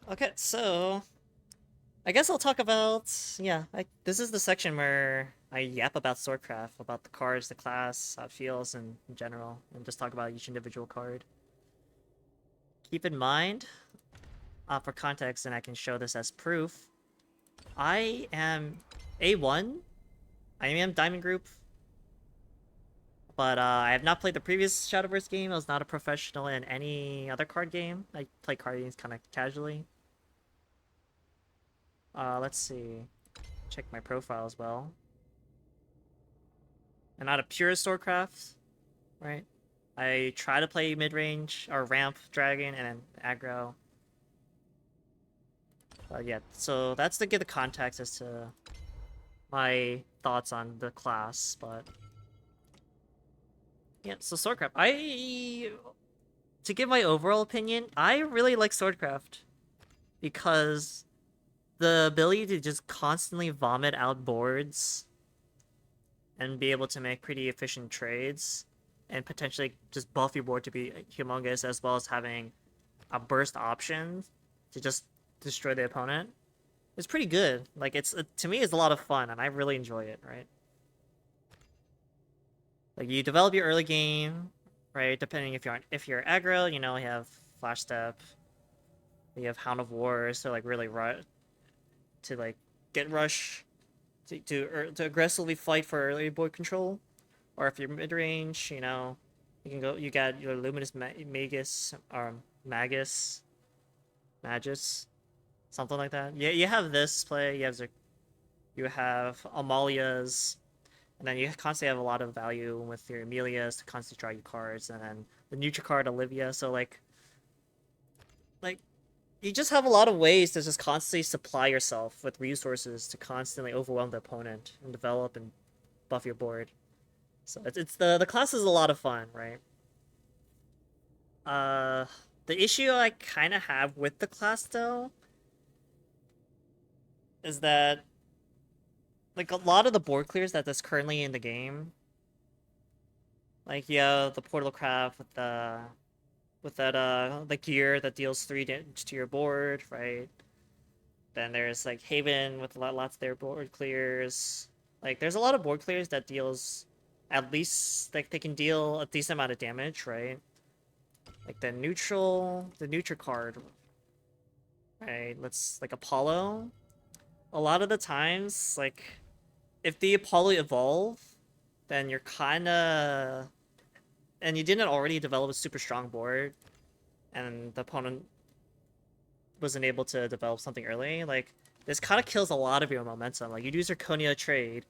Okay, so I guess I'll talk about this is the section where I yap about Swordcraft, about the cards, the class, how it feels, and in general, and just talk about each individual card. Keep in mind, for context, and I can show this as proof. I am A1. I am Diamond Group, but I have not played the previous Shadowverse game. I was not a professional in any other card game. I play card games kind of casually. Let's see. Check my profile as well. I'm not a pure Swordcraft, right? I try to play mid-range or ramp dragon and then aggro. But yeah, so that's to give the context as to my thoughts on the class. But yeah, so Swordcraft. To give my overall opinion, I really like Swordcraft because the ability to just constantly vomit out boards and be able to make pretty efficient trades and potentially just buff your board to be humongous, as well as having a burst option to just destroy the opponent. It's pretty good. Like to me, it's a lot of fun, and I really enjoy it. Right? Like you develop your early game, right? Depending if you're aggro, you have Flash Step, you have Hound of War, so like really to like get rush to aggressively fight for early board control. Or if you're mid range, you can go. You got your Luminous Magus or Magus, something like that. Yeah, you have this play. You have Amalia's, and then you constantly have a lot of value with your Amelia's to constantly draw you cards, and then the neutral card Olivia. So like you just have a lot of ways to just constantly supply yourself with resources to constantly overwhelm the opponent and develop and buff your board. So it's the class is a lot of fun, right? Uh, the issue I kind of have with the class though is that like a lot of the board clears that's currently in the game, like yeah, the portal craft with that the gear that deals 3 damage to your board, right? Then there's like Haven with lots of their board clears. Like there's a lot of board clears that deals at least like they can deal a decent amount of damage, right? Like the neutral card, right? Let's like Apollo. A lot of the times, like if the Apollo evolve, then you're kinda and you didn't already develop a super strong board, and the opponent wasn't able to develop something early, like this kind of kills a lot of your momentum. Like you do Zirconia trade,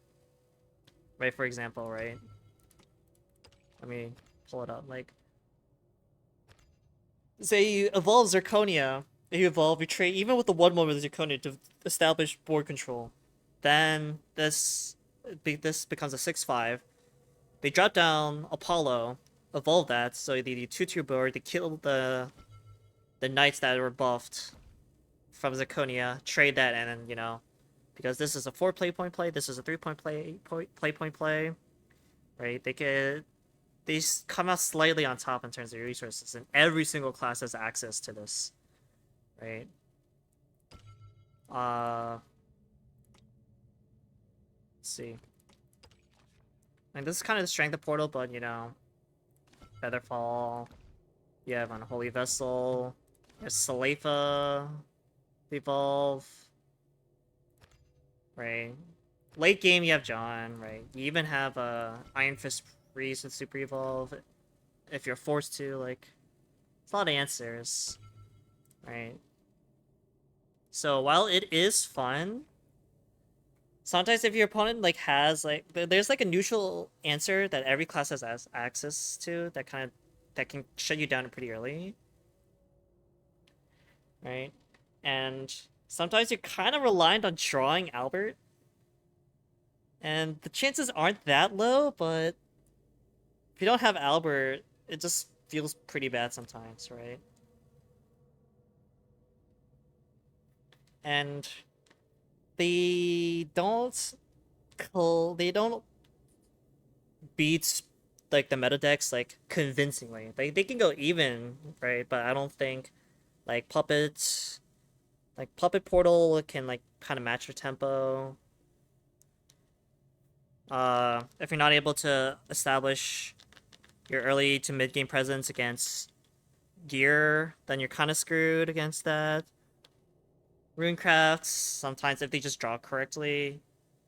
right? For example, right? Let me pull it up. Like say you evolve Zirconia, you evolve your trade even with the 1/1 with Zirconia to establish board control. Then this becomes a 6/5. They drop down Apollo, evolve that, so they do 2 to your board, they kill the knights that were buffed from Zaconia, trade that, and then, because this is a 4 play point play, this is a 3 point play, right? They come out slightly on top in terms of resources, and every single class has access to this, right? Let's see. And this is kind of the strength of Portal, but Featherfall, you have Unholy Vessel, you have Salefa, Evolve, right? Late game, you have John, right? You even have Iron Fist Priest with Super Evolve if you're forced to. Like, it's a lot of answers, right? So while it is fun, sometimes if your opponent like has like there's like a neutral answer that every class has access to that can shut you down pretty early, right? And sometimes you're kind of reliant on drawing Albert, and the chances aren't that low, but if you don't have Albert, it just feels pretty bad sometimes, right? And they don't they don't beat like the meta decks like convincingly. They can go even, right? But I don't think like Puppet Like Puppet Portal can like kind of match your tempo. If you're not able to establish your early to mid game presence against gear, then you're kind of screwed against that. Runecrafts, sometimes if they just draw correctly,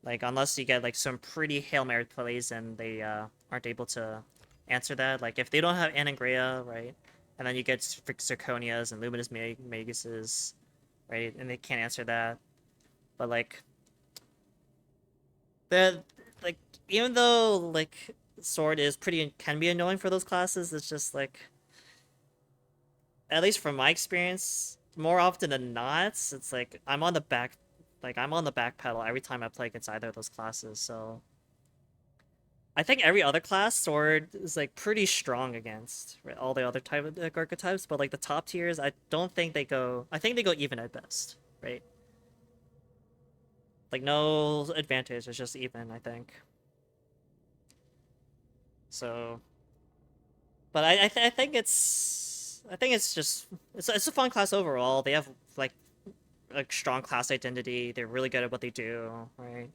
like unless you get like some pretty Hail Mary plays and they aren't able to answer that. Like if they don't have Anangrea, right? And then you get Zirconias and Luminous Maguses, right? And they can't answer that. But like the like even though like Sword is pretty can be annoying for those classes, it's just like at least from my experience, more often than not, it's like I'm on the back pedal every time I play against either of those classes. So I think every other class Sword is like pretty strong against, right? All the other type of like, archetypes, but like the top tiers, I don't think they go. I think they go even at best, right? Like no advantage, it's just even. I think. So, but I think it's just it's a fun class overall. They have like a strong class identity. They're really good at what they do, right?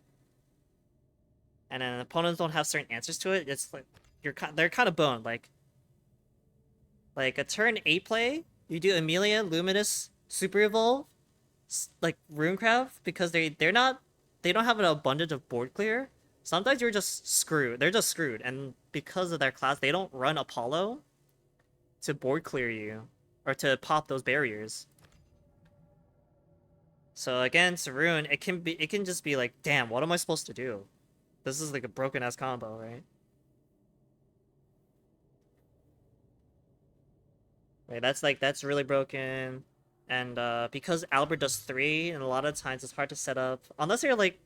And then opponents don't have certain answers to it. It's like they're kind of boned. Like a turn 8 play, you do Amelia, Luminous, Super Evolve, like Runecraft because they don't have an abundance of board clear. Sometimes you're just screwed. They're just screwed, and because of their class, they don't run Apollo to board clear you or to pop those barriers. So against Rune, it can just be like, damn, what am I supposed to do? This is like a broken ass combo, right? Right, that's really broken. And because Albert does 3, and a lot of times it's hard to set up unless you're like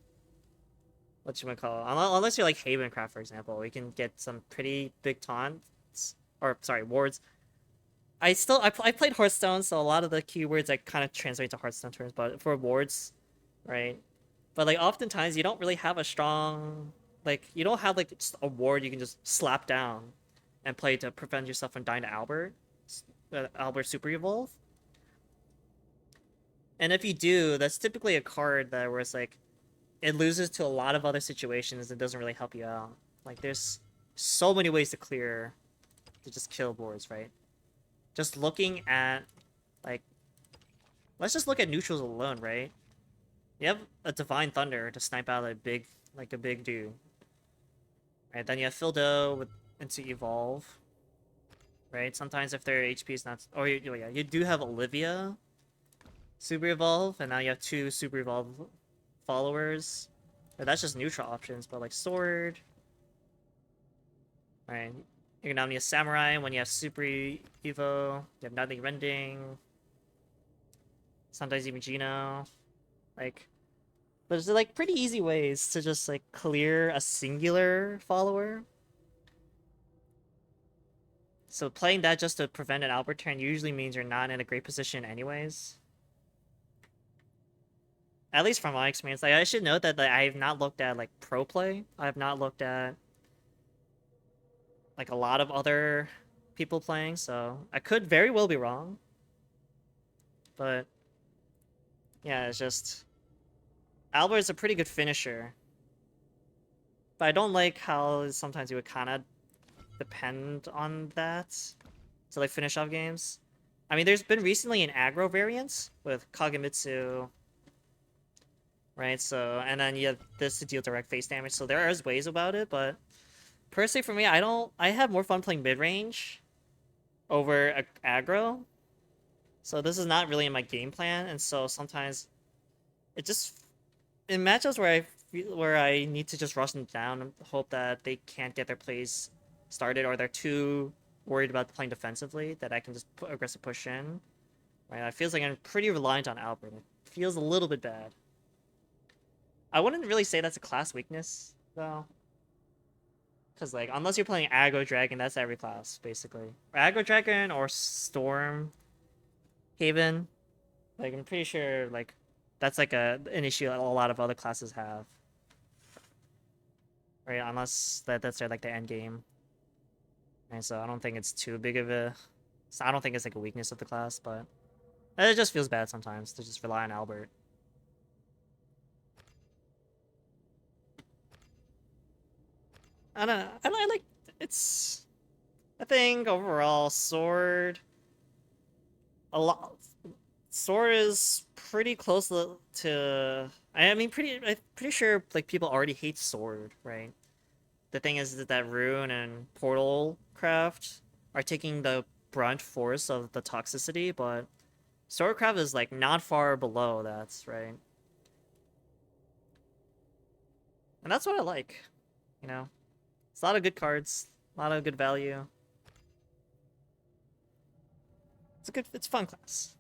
what you might call it, unless you're like Havencraft, for example, we can get some pretty big taunts or sorry wards. I played Hearthstone, so a lot of the keywords I kind of translate to Hearthstone terms, but for wards, right? But like oftentimes you don't really have a strong you don't have like just a ward you can just slap down and play to prevent yourself from dying to Albert Super Evolve. And if you do, that's typically a card that where it's like it loses to a lot of other situations and doesn't really help you out. Like there's so many ways to clear to just kill boards, right? Just looking at like let's just look at neutrals alone, right? You have a Divine Thunder to snipe out a big dude. Right, then you have Fildo with into Evolve. Right? Sometimes if their HP is not yeah, you do have Olivia Super Evolve, and now you have 2 Super Evolve followers. That's just neutral options, but like Sword. Right. You can now need a Samurai when you have Super Evo. You have Nothing Rending. Sometimes even Gino. Like, there's like pretty easy ways to just like clear a singular follower. So playing that just to prevent an Albert turn usually means you're not in a great position anyways. At least from my experience. Like I should note that I have not looked at like pro play. I have not looked at like a lot of other people playing, so I could very well be wrong. But yeah, it's just Albert is a pretty good finisher. But I don't like how sometimes you would kind of depend on that to like finish off games. I mean, there's been recently an aggro variant with Kagemitsu, right? So, and then you have this to deal direct face damage. So there is ways about it, but personally for me, I have more fun playing mid-range over aggro. So this is not really in my game plan, and so sometimes it just in matchups where I need to just rush them down and hope that they can't get their plays started or they're too worried about playing defensively that I can just put aggressive push in. Right, it feels like I'm pretty reliant on Albert. It feels a little bit bad. I wouldn't really say that's a class weakness though, because like unless you're playing aggro dragon, that's every class basically. Or aggro dragon or storm haven. Like I'm pretty sure like that's like an issue that a lot of other classes have. Right? Unless that's their like the end game. And so I don't think it's too big of a so I don't think it's like a weakness of the class, but It just feels bad sometimes to just rely on Albert. I don't know. I like it's. I think overall sword a lot. Sword is pretty close to. I mean, I'm pretty sure like people already hate sword, right? The thing is that rune and portal craft are taking the brunt force of the toxicity, but Swordcraft is like not far below that, right? And that's what I like, you know. It's a lot of good cards, a lot of good value. It's a fun class.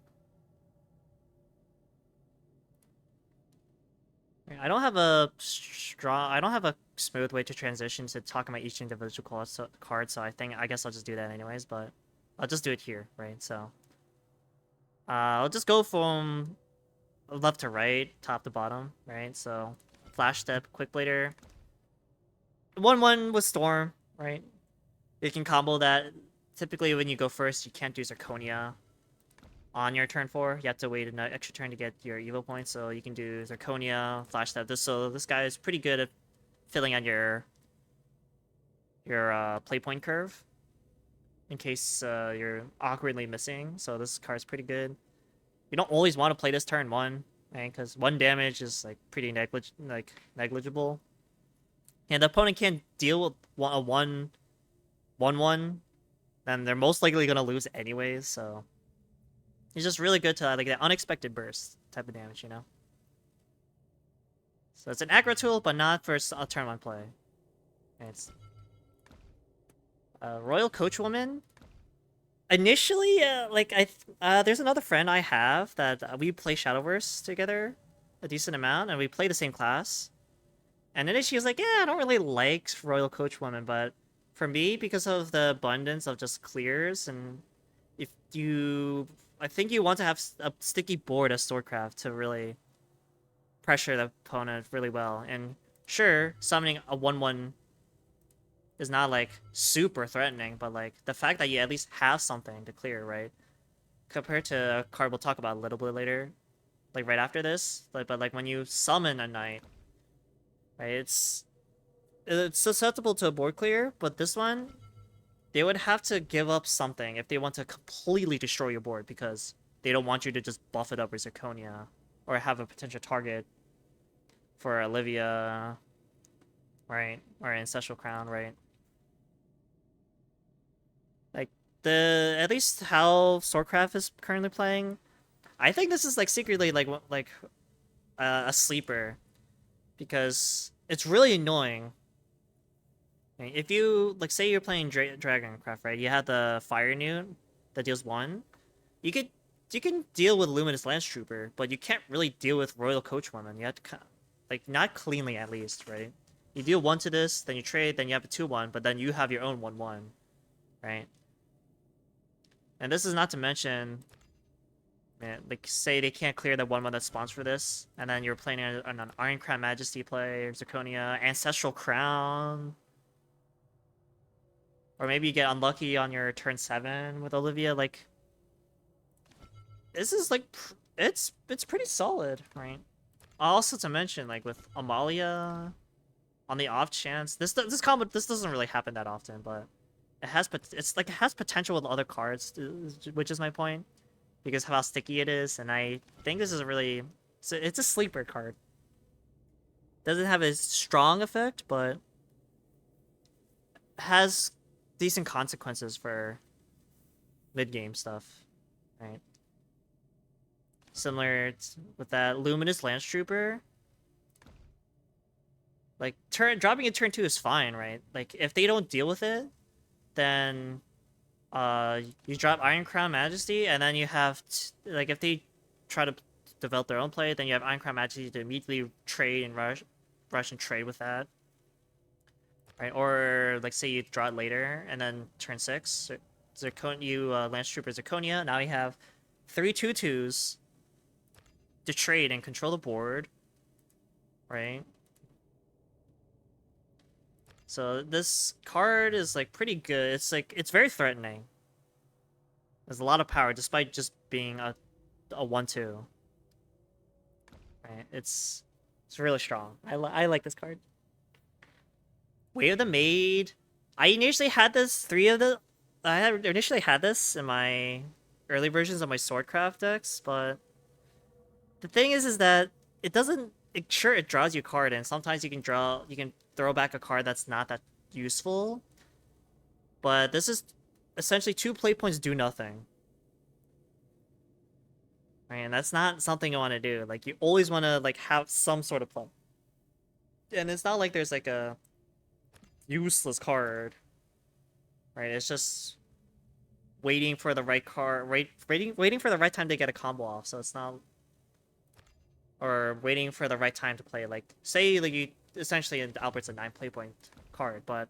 I don't have a smooth way to transition to talk about each individual card, so I guess I'll just do that anyways, but I'll just do it here, right? So, I'll just go from left to right, top to bottom, right? So, Flash Step, Quick Blader, 1/1 with Storm, right? You can combo that. Typically, when you go first, you can't do Zirconia on your turn 4. You have to wait an extra turn to get your Evo points, so you can do Zirconia, Flash Step. So this guy is pretty good at filling out your play point curve in case you're awkwardly missing. So this card's pretty good. You don't always want to play this turn 1, right? Because 1 damage is like pretty negligible. And the opponent can't deal with a 1/1, then they're most likely gonna lose anyways. So it's just really good to like that unexpected burst type of damage, you know. So it's an aggro tool, but not for a turn 1 play. And it's Royal Coachwoman. Initially, there's another friend I have that we play Shadowverse together a decent amount, and we play the same class. And then she was like, "Yeah, I don't really like Royal Coachwoman, but for me, because of the abundance of just clears, and if you, I think you want to have a sticky board as Swordcraft to really pressure the opponent really well. And sure, summoning a 1/1 is not like super threatening, but like the fact that you at least have something to clear, right? Compared to a card we'll talk about a little bit later, like right after this. But like when you summon a knight, right? It's susceptible to a board clear, but this one they would have to give up something if they want to completely destroy your board because they don't want you to just buff it up with Zirconia or have a potential target for Olivia, right? Or Ancestral Crown, right? Like at least how Swordcraft is currently playing, I think this is like secretly like a sleeper because it's really annoying. If you like say you're playing Dragoncraft, right? You have the Fire Newt that deals 1. You could you can deal with Luminous Lance Trooper, but you can't really deal with Royal Coachwoman. You have to like not cleanly at least, right? You deal 1 to this, then you trade, then you have a 2/1, but then you have your own 1/1, right? And this is not to mention, man, like say they can't clear the 1/1 that spawns for this, and then you're playing on an Ironcrown Majesty play, Zirconia, Ancestral Crown. Or maybe you get unlucky on your turn 7 with Olivia. Like, this is like, it's pretty solid, right? Also to mention, like with Amalia, on the off chance, this combo doesn't really happen that often, but it has potential with other cards, which is my point, because of how sticky it is, and I think this is it's a sleeper card. Doesn't have a strong effect, but has decent consequences for mid-game stuff, right? Similar with that Luminous Lance Trooper. Like, dropping a turn 2 is fine, right? Like, if they don't deal with it, then you drop Iron Crown Majesty, and then you have like if they try to develop their own play, then you have Iron Crown Majesty to immediately trade and rush and trade with that, right? Or like say you draw it later, and then turn 6, Lance Trooper Zirconia. Now you have 3 2/2s to trade and control the board, right? So this card is like pretty good. It's very threatening. There's a lot of power despite just being a a 1/2. Right? It's really strong. I like this card. Way of the Maid. I initially had this initially had this in my early versions of my Swordcraft decks, but the thing is that it doesn't. Sure, it draws you a card, and sometimes you can throw back a card that's not that useful. But this is essentially 2 play points do nothing. Right, and that's not something you want to do. Like you always want to like have some sort of play. And it's not like there's like a useless card. Right? It's just waiting for the right card, waiting for the right time to get a combo off. So it's not, or waiting for the right time to play. Like say like you essentially Albert's a 9 play point card, but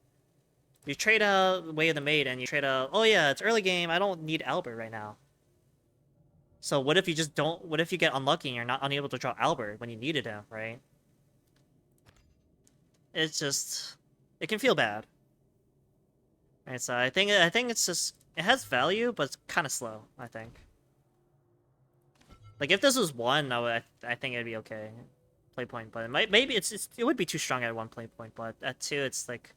you trade out Way of the Maid and you trade out. Oh yeah, it's early game. I don't need Albert right now. So what if you just don't? What if you get unlucky and you're not unable to draw Albert when you needed him, right? It's just, it can feel bad. Right, so I think it's just it has value, but it's kind of slow. I think. Like if this was 1, I think it'd be okay, play point. But maybe it would be too strong at 1 play point. But at 2, it's like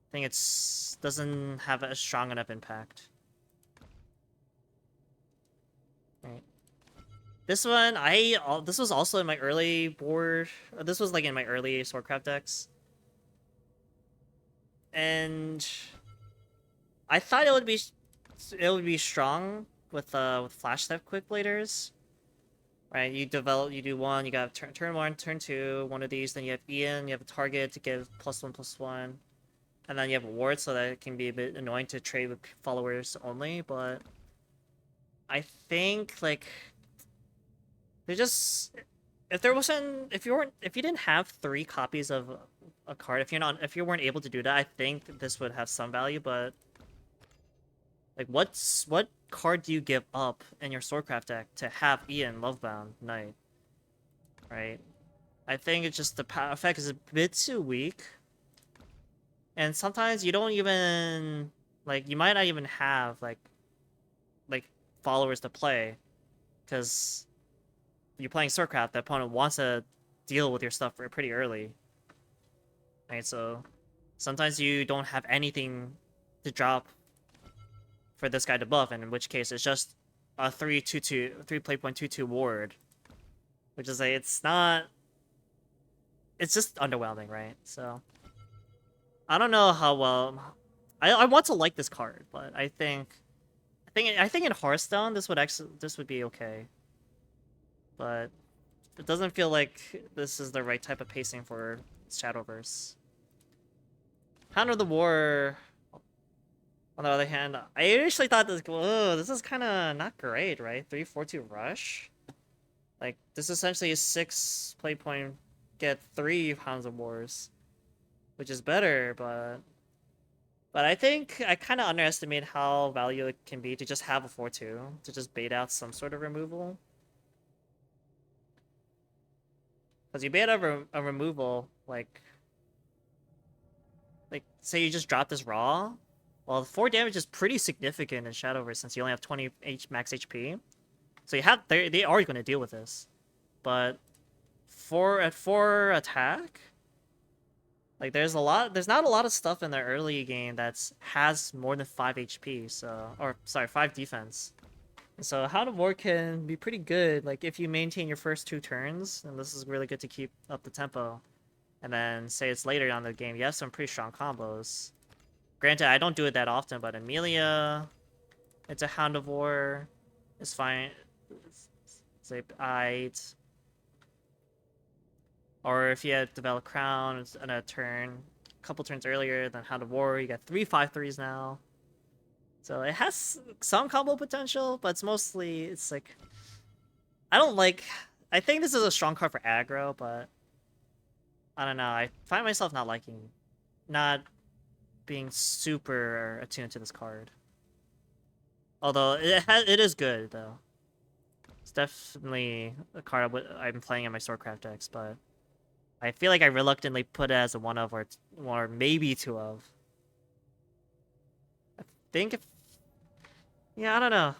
I think it's doesn't have a strong enough impact. Right. This one, this was also in my early board. This was like in my early Swordcraft decks, and I thought it would be strong with flash step quick bladers. Right, you do one, you got turn 1, turn 2, one of these, then you have Ian, you have a target to give +1/+1, and then you have a ward, so that it can be a bit annoying to trade with followers only. But I think like they just, if you didn't have 3 copies of a card, if you weren't able to do that, I think this would have some value. But like what card do you give up in your Swordcraft deck to have Ian Lovebound Knight? Right? I think it's just the power effect is a bit too weak. And sometimes you don't even like, you might not even have like followers to play, because you're playing Swordcraft, the opponent wants to deal with your stuff pretty early. Right? So sometimes you don't have anything to drop for this guy to buff, and in which case it's just a 3 play point 2/2 ward, which is like, it's just underwhelming, right? So I don't know how well I want to like this card, but I think in Hearthstone this would be okay, but it doesn't feel like this is the right type of pacing for Shadowverse. Hound of the War, on the other hand, I initially thought this is kind of not great, right? 3/4/2 rush. Like this essentially is 6 play point, get 3 Hounds of Wars, which is better, but I think I kind of underestimate how valuable it can be to just have a 4/2 to just bait out some sort of removal. Because you bait out a removal, like say you just drop this raw. Well, 4 damage is pretty significant in Shadowverse since you only have 20 max HP. So they are going to deal with this. But at 4 attack, like there's not a lot of stuff in the early game that has more than 5 HP, so, or sorry, 5 defense. And so Hound of War can be pretty good, like if you maintain your first 2 turns, and this is really good to keep up the tempo. And then say it's later on in the game, you have some pretty strong combos. Granted, I don't do it that often, but Amelia, it's a Hound of War, is fine. Say Aight. Or if you had Develop Crown, it's in a couple turns earlier than Hound of War, you got 3 5/3s now. So it has some combo potential, but it's like, I think this is a strong card for aggro, but I don't know, I find myself not being super attuned to this card. Although it is good though. It's definitely a card I'm playing in my Swordcraft decks, but I feel like I reluctantly put it as a 1 of or maybe 2 of. I think yeah, I don't know.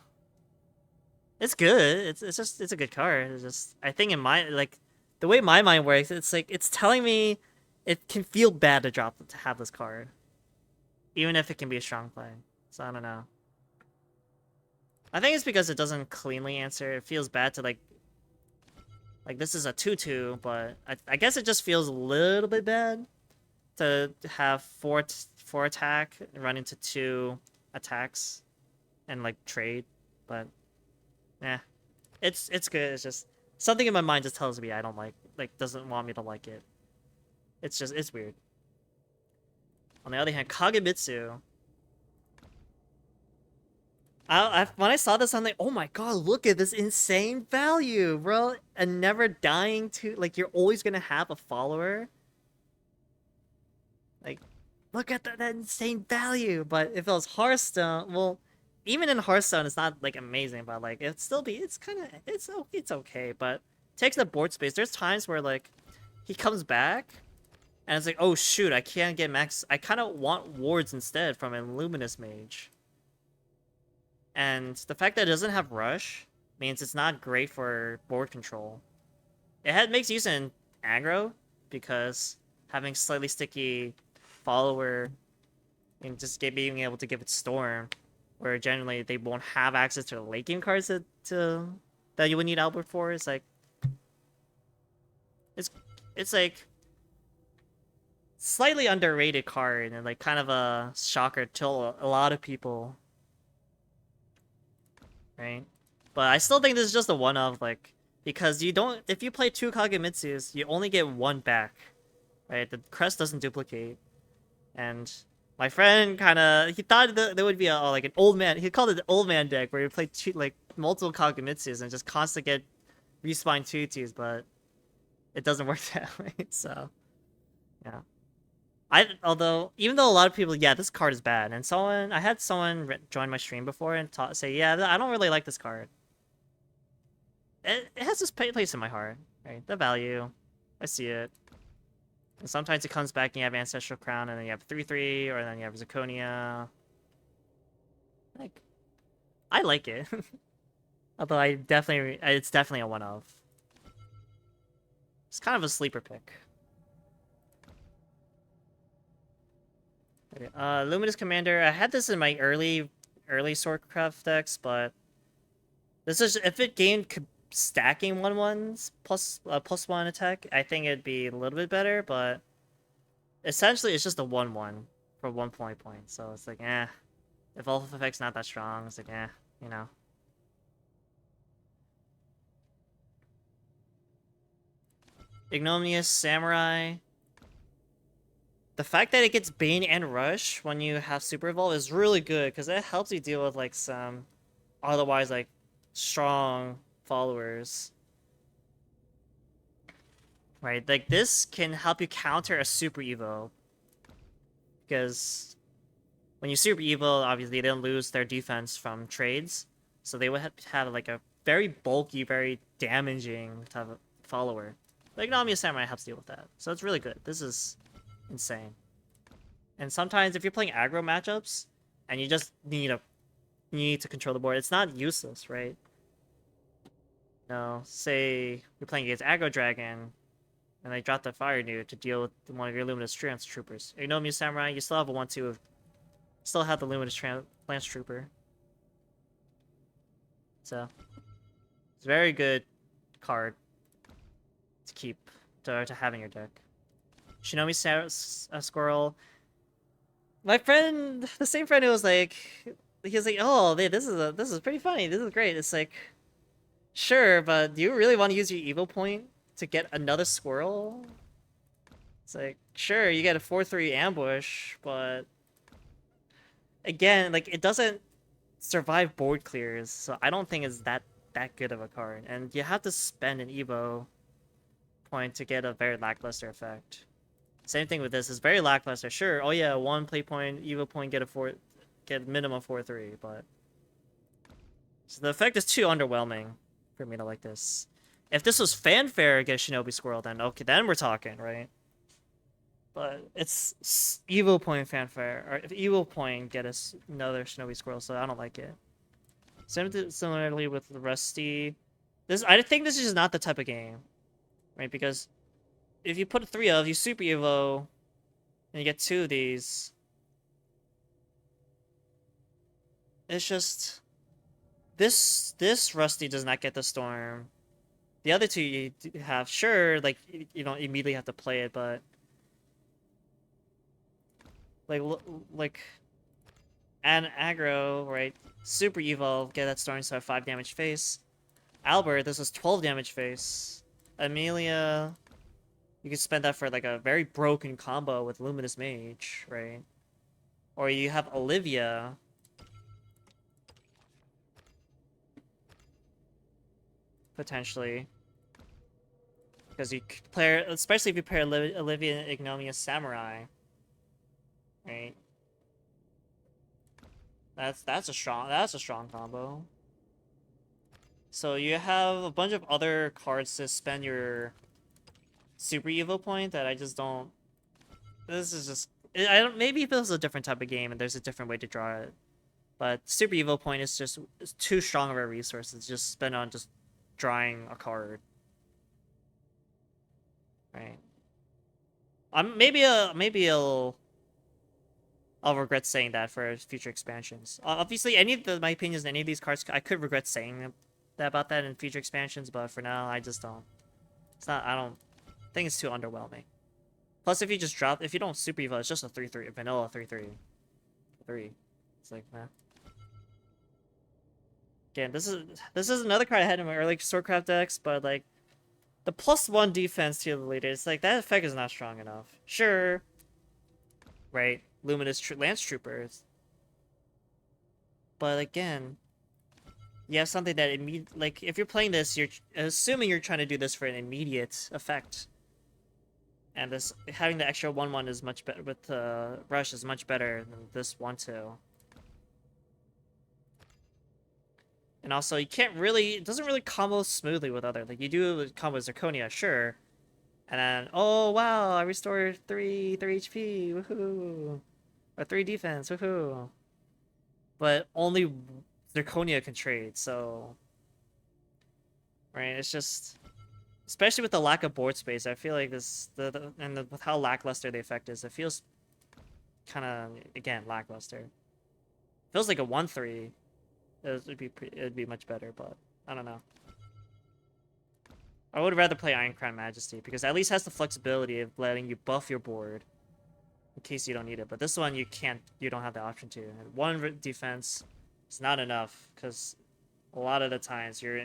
It's good. It's a good card. It's just I think in my like the way my mind works, it's like it's telling me it can feel bad to drop to have this card, even if it can be a strong play. So I don't know. I think it's because it doesn't cleanly answer. It feels bad to like this is a 2/2, but I guess it just feels a little bit bad to have four attack and run into 2 attacks and like trade, but yeah, it's good. It's just something in my mind just tells me I don't like doesn't want me to like it. It's weird. On the other hand, Kagemitsu. When I saw this, I'm like, oh my god, look at this insane value, bro. And never dying to like you're always gonna have a follower. Like, look at that insane value. But if it was Hearthstone, well, even in Hearthstone, it's not like amazing, but like it's kind of it's okay. But it takes the board space. There's times where like he comes back, and it's like, oh shoot, I can't get max. I kind of want wards instead from a Luminous Mage. And the fact that it doesn't have Rush means it's not great for board control. Makes use in aggro because having slightly sticky follower and just being able to give it Storm, where generally they won't have access to the late game cards that you would need Albert for. It's like it's like slightly underrated card and like kind of a shocker to a lot of people. Right? But I still think this is just a one-off, like, because you don't, if you play 2 Kagemitsus, you only get 1 back, right? The crest doesn't duplicate. And my friend he thought that there would be like an old man, he called it the old man deck, where you play like multiple Kagemitsus and just constantly get respawn 2/2s, but it doesn't work that way, so, yeah. Although, even though a lot of people, yeah, this card is bad, and I had someone join my stream before and say, yeah, I don't really like this card. It has this place in my heart, right? The value, I see it. And sometimes it comes back and you have Ancestral Crown, and then you have 3/3, or then you have Zirconia. Like, I like it. Although it's definitely a one-of. It's kind of a sleeper pick. Okay, Luminous Commander. I had this in my early Swordcraft decks, but this is if it gained stacking 1/1s +1 attack, I think it'd be a little bit better. But essentially, it's just a 1/1 for 1 point. So it's like, eh. If Alpha Effect's not that strong, it's like, eh, you know. Ignominious Samurai. The fact that it gets Bane and Rush when you have Super Evolve is really good, because it helps you deal with, like, some otherwise, like, strong followers. Right? Like, this can help you counter a Super Evo. Because when you Super Evo, obviously, they don't lose their defense from trades. So they would have like, a very bulky, very damaging type of follower. Like, Ignominious Samurai helps deal with that. So it's really good. This is insane. And sometimes if you're playing aggro matchups and you just need to control the board, it's not useless, right? No, say you're playing against aggro dragon and they drop the fire nuke to deal with one of your Luminous Lance Troopers. Ignominious Samurai, you still have a 1/2 of still have the Luminous Lance Trooper. So it's a very good card to keep to have in your deck. Shinomi Squirrel. My friend, the same friend who was like, he was like, oh, this is pretty funny. This is great. It's like, sure, but do you really want to use your evil point to get another squirrel? It's like, sure, you get a 4/3 ambush, but again, like, it doesn't survive board clears, so I don't think it's that good of a card. And you have to spend an evo point to get a very lackluster effect. Same thing with this. It's very lackluster. Sure, oh yeah, 1 play point, evo point, get minimum 4/3, but so the effect is too underwhelming for me to like this. If this was Fanfare get a Shinobi Squirrel, then okay, then we're talking, right? But it's evo point Fanfare, or if evo point get us another Shinobi Squirrel, so I don't like it. Similarly with Rusty, I think this is just not the type of game, right? Because if you put a 3 of, you Super Evo, and you get 2 of these, it's just this Rusty does not get the Storm. The other two you have, sure, like you don't immediately have to play it, but like like and aggro, right? Super Evolve, get that Storm so 5 damage face. Albert, this is 12 damage face. Amelia, you can spend that for like a very broken combo with Luminous Mage, right? Or you have Olivia. Potentially. Because you pair, especially if you pair Olivia and Ignominious Samurai, right? That's a strong combo. So you have a bunch of other cards to spend your Super Evo point that I just don't. This is just I don't. Maybe if it was a different type of game and there's a different way to draw it, but Super Evo point is just too strong of a resource to just spend on just drawing a card, right? Maybe I'll regret saying that for future expansions. Obviously, my opinions on any of these cards, I could regret saying that about that in future expansions, but for now, I just don't. It's not. I don't think it's too underwhelming. Plus, if you don't Super Evo, it's just a 3/3 vanilla 3/3 3. It's like, man. Again, this is another card I had in my early Swordcraft decks, but like the +1 defense to the leader, it's like that effect is not strong enough. Sure, right? Lance Troopers, but again, you have something that like if you're playing this, you're assuming you're trying to do this for an immediate effect, and this having the extra 1/1 is much better with Rush is much better than this 1/2. And also, you can't really, it doesn't really combo smoothly with other, like you do combo with Zirconia, sure. And then, oh wow, I restored 3 HP, woohoo. Or 3 defense, woohoo. But only Zirconia can trade, so right, it's just especially with the lack of board space, I feel like with how lackluster the effect is, it feels kinda again lackluster. Feels like a 1/3. It'd be much better, but I don't know. I would rather play Ironcrown Majesty because at least has the flexibility of letting you buff your board in case you don't need it. But this one you don't have the option to. And 1 defense is not enough because a lot of the times you're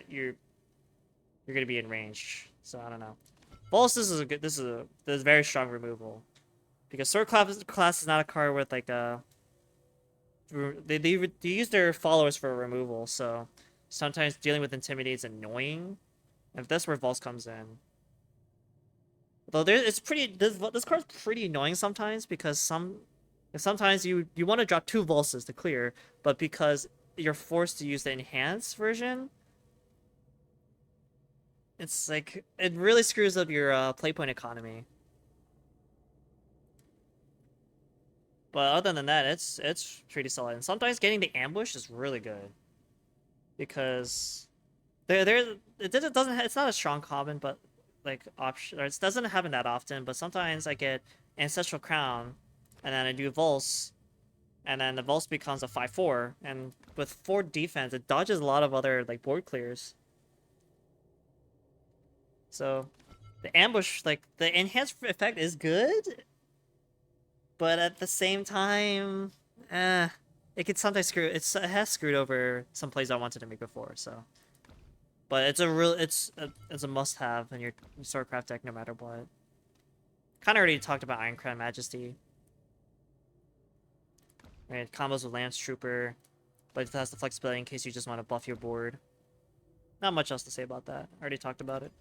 gonna be in range. So I don't know. Volus, this is a very strong removal because Sword class is not a card with like a. They use their followers for removal, so sometimes dealing with Intimidate is annoying. If that's where Volus comes in. Though this card's pretty annoying sometimes because sometimes you want to drop 2 Volses to clear, but because you're forced to use the enhanced version, it's like it really screws up your playpoint economy. But other than that, it's pretty solid. And sometimes getting the ambush is really good because it's not a strong common, but like option, or it doesn't happen that often. But sometimes I get Ancestral Crown, and then I do Vulse, and then the Vulse becomes a 5/4, and with 4 defense, it dodges a lot of other like board clears. So the ambush, like the enhanced effect, is good, but at the same time, it could sometimes it has screwed over some plays I wanted to make before. So. But it's a must-have in your Swordcraft deck no matter what. Kind of already talked about Ironcrown Majesty. Right, combos with Lance Trooper, but it has the flexibility in case you just want to buff your board. Not much else to say about that. Already talked about it.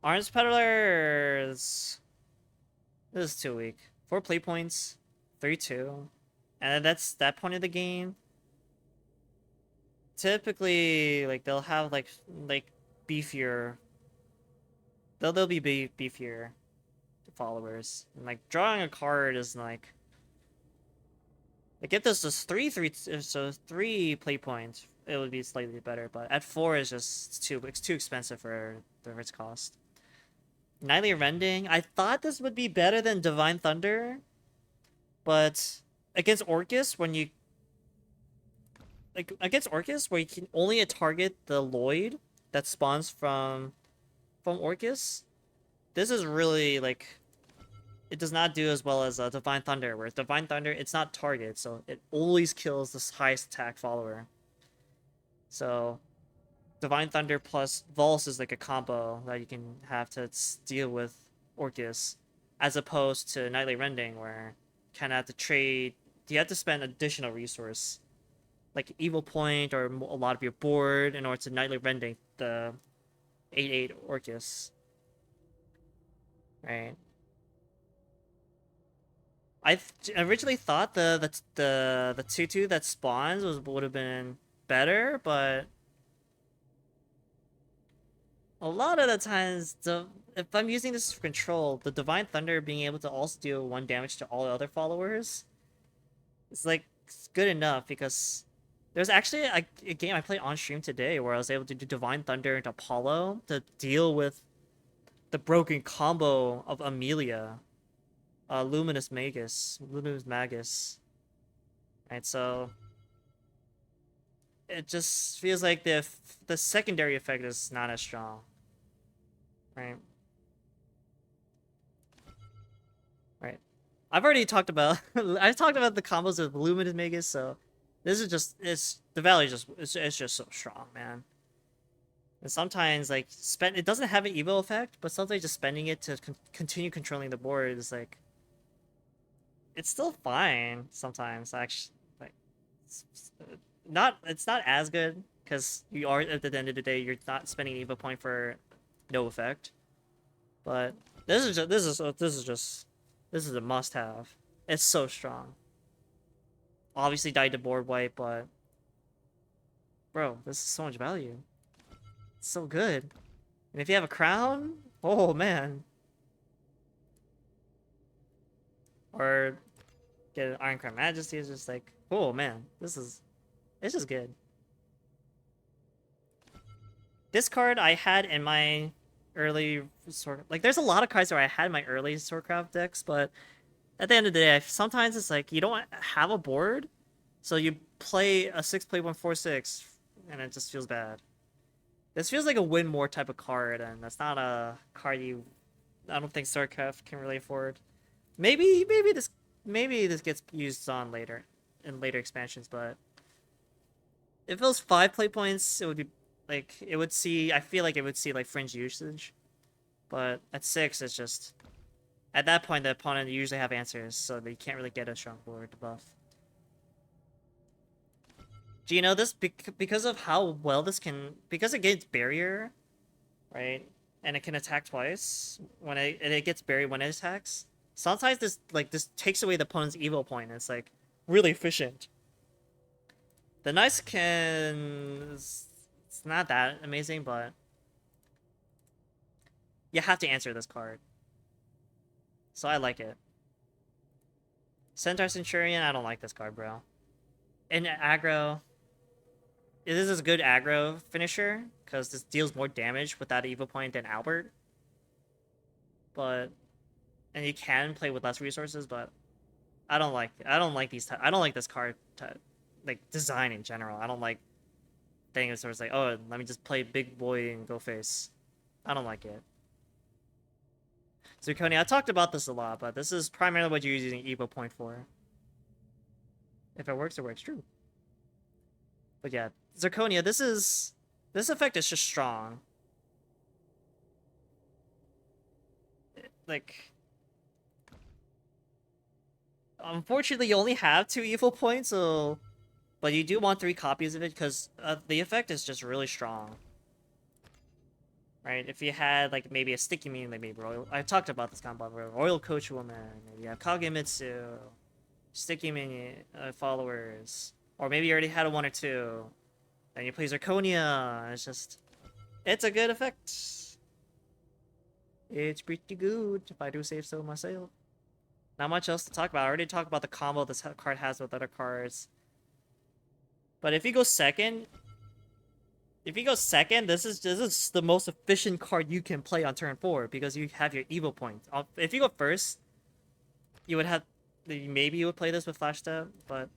Orange Peddlers. This is too weak. 4 play points, 3/2, and that's that point of the game. Typically, like they'll have like beefier. They'll be beefier followers. And, like drawing a card is like if this is 3 play points it would be slightly better. But at 4 is just it's too expensive for its cost. Nightly Rending. I thought this would be better than Divine Thunder, but against Orcus, when you against Orcus, where you can only target the Lloyd that spawns from Orcus, this is really like it does not do as well as Divine Thunder, whereas Divine Thunder, it's not target, so it always kills the highest attack follower. So Divine Thunder plus Vulse is like a combo that you can have to deal with Orcus, as opposed to Nightly Rending, where you kind of have to trade. You have to spend additional resource, like Evil Point or a lot of your board, in order to Nightly Rending the 8/8 Orcus. Right. I originally thought the 2/2 that spawns would have been better, but a lot of the times, if I'm using this for control, the Divine Thunder being able to also deal 1 damage to all the other followers, it's like it's good enough, because there's actually a game I played on stream today where I was able to do Divine Thunder into Apollo to deal with the broken combo of Amelia, Luminous Magus. Right, so it just feels like the secondary effect is not as strong. Right. Right. I've already talked about I've talked about the combos of Luminous Magus, so this is just the value just it's just so strong, man. And sometimes like it doesn't have an evil effect, but sometimes just spending it to continue controlling the board is like it's still fine sometimes actually. Like it's not as good, because you are, at the end of the day, you're not spending an evil point for no effect. But this is a must-have. It's so strong. Obviously died to board wipe, but bro, this is so much value. It's so good. And if you have a crown, oh man. Or get an Iron Crown Majesty, is just like, oh man, it's just good. This card I had in my early there's a lot of cards where I had in my early Swordcraft decks, but at the end of the day, sometimes it's like you don't have a board, so you play a 6 play 1/4/6, and it just feels bad. This feels like a win more type of card, and that's not a card I don't think Swordcraft can really afford. Maybe this gets used on later in later expansions, but if it was 5 play points, it would be like I feel like it would see like fringe usage. But at 6, it's just at that point the opponent usually have answers, so they can't really get a strong board to buff. Do you know this because of how well this can, because it gets barrier, right? And it can attack twice when it gets buried when it attacks. Sometimes this takes away the opponent's evil point. It's like really efficient. The nice it's not that amazing, but you have to answer this card. So I like it. Centaur Centurion, I don't like this card, bro. In aggro, this is a good aggro finisher, because this deals more damage without evil point than Albert. And you can play with less resources, but I don't like this card like design in general. I don't like things where it's like, oh, let me just play big boy and go face. I don't like it. Zirconia, I talked about this a lot, but this is primarily what you're using Evo Point for. If it works, true. But yeah, Zirconia, this effect is just strong. Like, unfortunately, you only have 2 evil points, so, but you do want 3 copies of it, because the effect is just really strong. Right? If you had like maybe a sticky minion, like maybe Royal, I talked about this combo, Royal Coach Woman, maybe you have Kagemitsu, sticky minion followers, or maybe you already had a 1 or 2, then you play Zirconia. It's a good effect. It's pretty good, if I do say so myself. Not much else to talk about. I already talked about the combo this card has with other cards. But if you go second, If you go second, this is the most efficient card you can play on turn 4 because you have your Evo point. If you go first, you would have maybe you would play this with Flash Step, but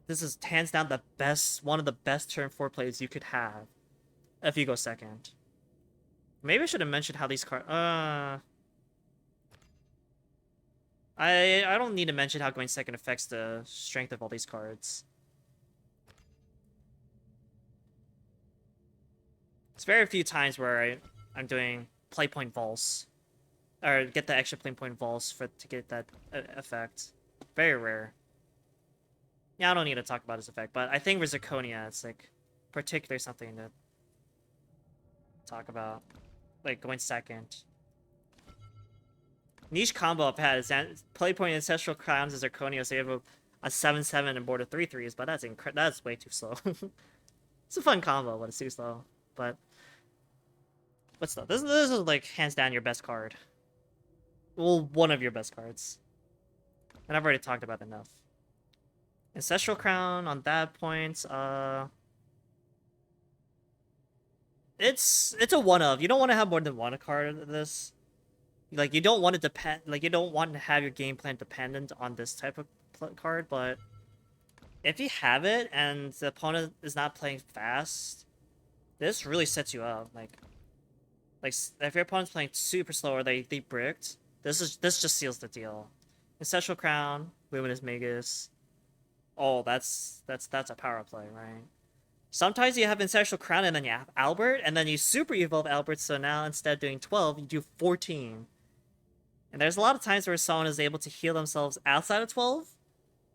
this is hands down the best, one of the best turn 4 plays you could have if you go second. Maybe I should have mentioned how these cards. I don't need to mention how going second affects the strength of all these cards. It's very few times where I'm doing play point Vaults. Or get the extra play point Vaults to get that effect. Very rare. Yeah, I don't need to talk about his effect, but I think with Zirconia, it's like particularly something to talk about. Like going second. Niche combo I've had is play point Ancestral Crowns and Zirconia, so you have a 7/7 and board of 3/3s, but that's way too slow. It's a fun combo, but it's too slow. But still, this is like hands down your best card. Well, one of your best cards. And I've already talked about enough. Ancestral Crown on that point, it's a one of. You don't want to have more than one card of this. Like you don't want to depend. Like you don't want to have your game plan dependent on this type of card. But if you have it and the opponent is not playing fast, this really sets you up. Like if your opponent's playing super slow or they bricked, this just seals the deal. Ancestral Crown, Luminous Magus. Oh, that's a power play, right? Sometimes you have Ancestral Crown and then you have Albert, and then you super evolve Albert, so now instead of doing 12, you do 14. And there's a lot of times where someone is able to heal themselves outside of 12,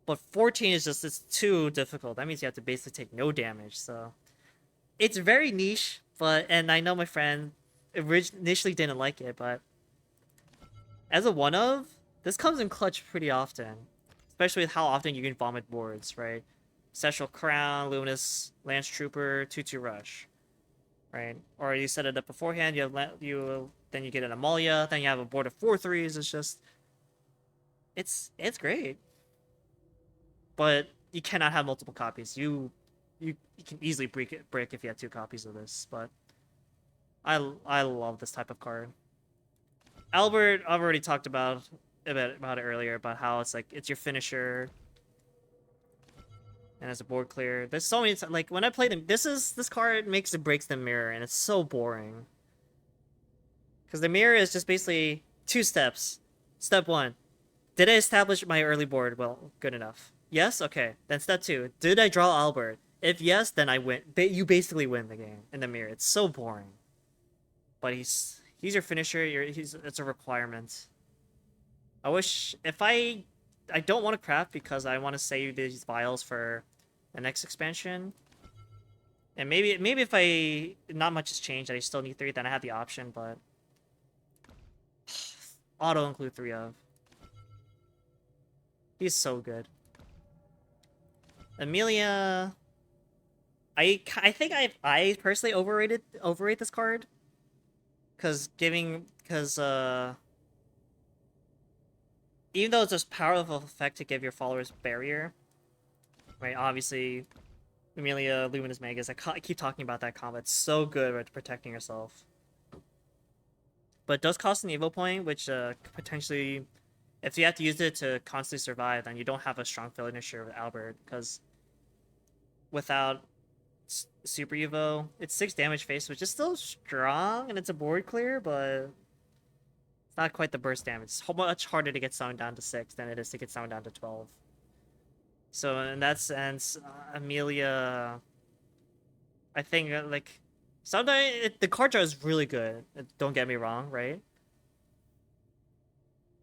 but 14 is just, it's too difficult. That means you have to basically take no damage, so... It's very niche, and I know my friend initially didn't like it, but... As a one-of, this comes in clutch pretty often. Especially with how often you can vomit boards, right? Ancestral Crown, Luminous Lance Trooper, 2/2 Rush, right? Or you set it up beforehand. Then you get an Amalia. Then you have a board of 4/3s. It's just, it's great, but you cannot have multiple copies. You can easily break if you have 2 copies of this. But I love this type of card. Albert, I've already talked about it earlier about how it's like it's your finisher. And as a board clear, there's so many like when I play them, this card makes it breaks the mirror, and it's so boring. Because the mirror is just basically 2 steps. Step 1, did I establish my early board? Well, good enough. Yes, okay. Then step 2, did I draw Albert? If yes, then I win. You basically win the game in the mirror. It's so boring. But he's your finisher. It's a requirement. I wish if I don't want to craft because I want to save these vials for the next expansion. And maybe if not much has changed, I still need 3, then I have the option, but auto include 3 of. He's so good. Amelia, I think I personally overrate this card. Because even though it's a powerful effect to give your followers barrier, right? Obviously, Amelia, Luminous Magus, I keep talking about that combo. It's so good at protecting yourself. But it does cost an Evo point, which potentially, if you have to use it to constantly survive, then you don't have a strong finisher with Albert, because without Super Evo, it's 6 damage face, which is still strong, and it's a board clear, but it's not quite the burst damage. It's much harder to get summoned down to 6 than it is to get summoned down to 12. So in that sense, Amelia, I think like sometimes the card draw is really good. Don't get me wrong, right?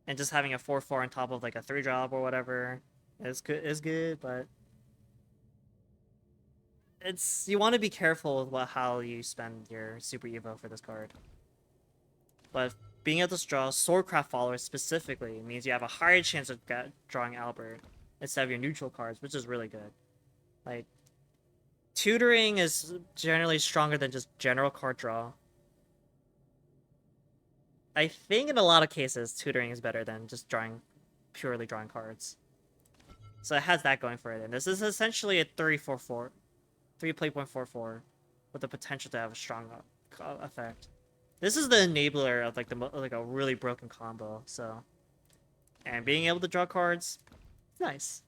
And just having a 4/4 on top of like a 3-drop or whatever is good, but you want to be careful with how you spend your Super Evo for this card. But being able to draw Swordcraft followers specifically means you have a higher chance of drawing Albert instead of your neutral cards, which is really good. Like, tutoring is generally stronger than just general card draw. I think in a lot of cases, tutoring is better than just purely drawing cards. So it has that going for it. And this is essentially a 3/4/4. 3 play point 4/4. with the potential to have a strong effect. This is the enabler of like like a really broken combo. So, and being able to draw cards, nice.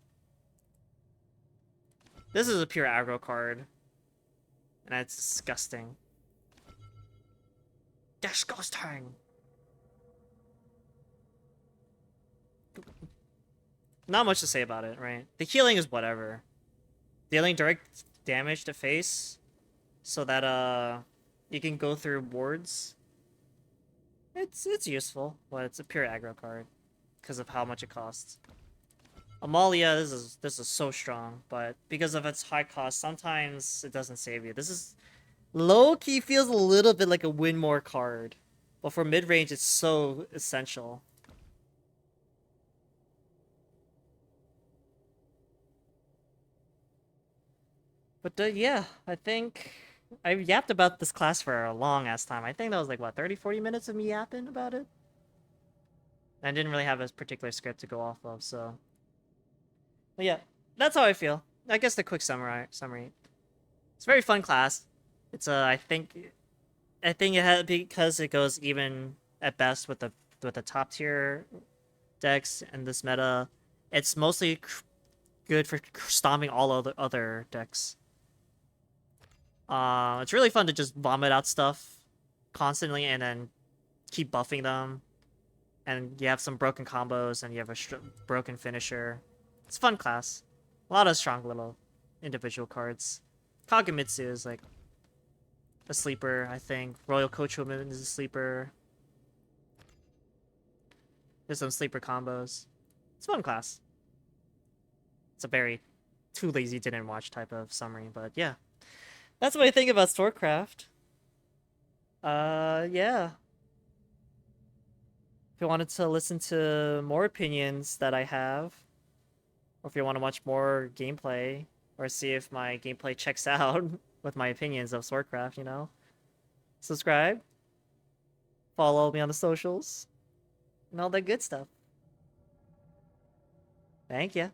This is a pure aggro card, and it's disgusting. Disgusting. Not much to say about it, right? The healing is whatever. Dealing direct damage to face, so that you can go through wards. It's useful, but it's a pure aggro card because of how much it costs. Amalia, this is so strong, but because of its high cost, sometimes it doesn't save you. This is low key feels a little bit like a win more card, but for mid range, it's so essential. But yeah, I think I've yapped about this class for a long ass time. I think that was like what 30, 40 minutes of me yapping about it. I didn't really have a particular script to go off of, so. But yeah, that's how I feel. I guess the quick summary. It's a very fun class. It's I think it had because it goes even at best with the top tier decks in this meta. It's mostly good for stomping all other decks. It's really fun to just vomit out stuff constantly and then keep buffing them. And you have some broken combos and you have a broken finisher. It's a fun class. A lot of strong little individual cards. Kagamitsu is like a sleeper, I think. Royal Coach Woman is a sleeper. There's some sleeper combos. It's a fun class. It's a very too lazy didn't watch type of summary, but yeah. That's what I think about Swordcraft. Yeah. If you wanted to listen to more opinions that I have, or if you want to watch more gameplay, or see if my gameplay checks out with my opinions of Swordcraft, you know, subscribe, follow me on the socials, and all that good stuff. Thank you.